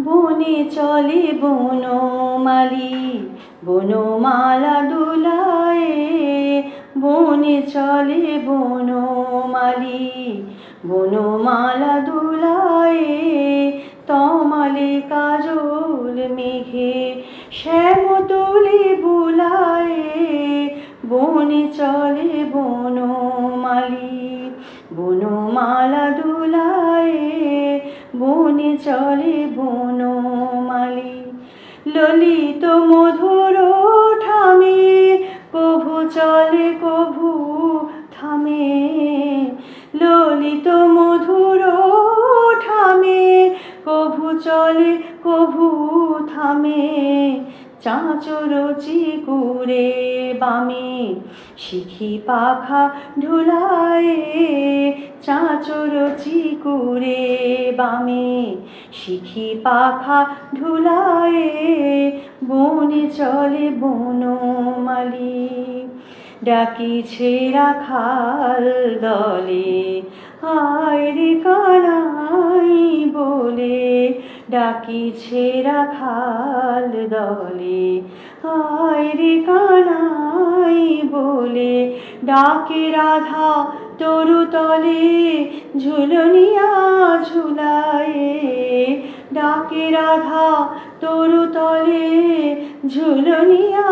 বনে চলে বনমালী, বনমালা দুলায়ে। বনে চলে বনমালী, বনমালা দুলায়ে। তমালে কাজল মেঘে শ্যামতলে বুলায়ে। বনে চলে বনমালী, বনমালা দুলায়ে। বনে চলে বনমালী। ললিত মধুর ঠামে কভু চলে কভু থামে। ললিত মধুর ঠামে কভু চলে কভু থামে। চাঁচর চিকুরে বামে শিখি পাখা ঢুলায়ে। চাঁচর চিকুরে বামে শিখি পাখা ঢুলায়ে। বনে চলে বনমালী। ডাকিছে রাখাল দলে, আয় রে কানাই বলে। ডাকিছে রাখাল দলে, আয় রে কানাই বলে। ডাকে রাধা তরুতলে ঝুলনিয়া ঝুলায়ে। ডাকে রাধা তরুতলে ঝুলনিয়া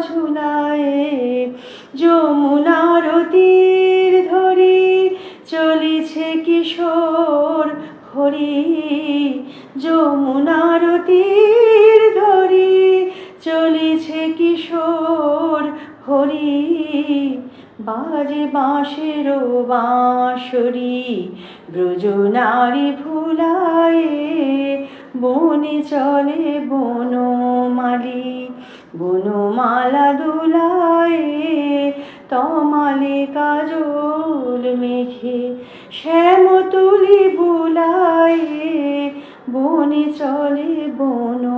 ঝুলায়ে। যমুনার তীর ধরি চলিছে কিশোর হরি। যমুনার তীর ধরি চলিছে কিশোর হরি। বাজে বাঁশের বাঁশরি ব্রজনারী ভুলায়ে। বনে চলে বনমালী, বনমালা দুলায়ে। তমালে কাজল মেঘে শ্যামতলে বুলায়ে। বনে চলে বন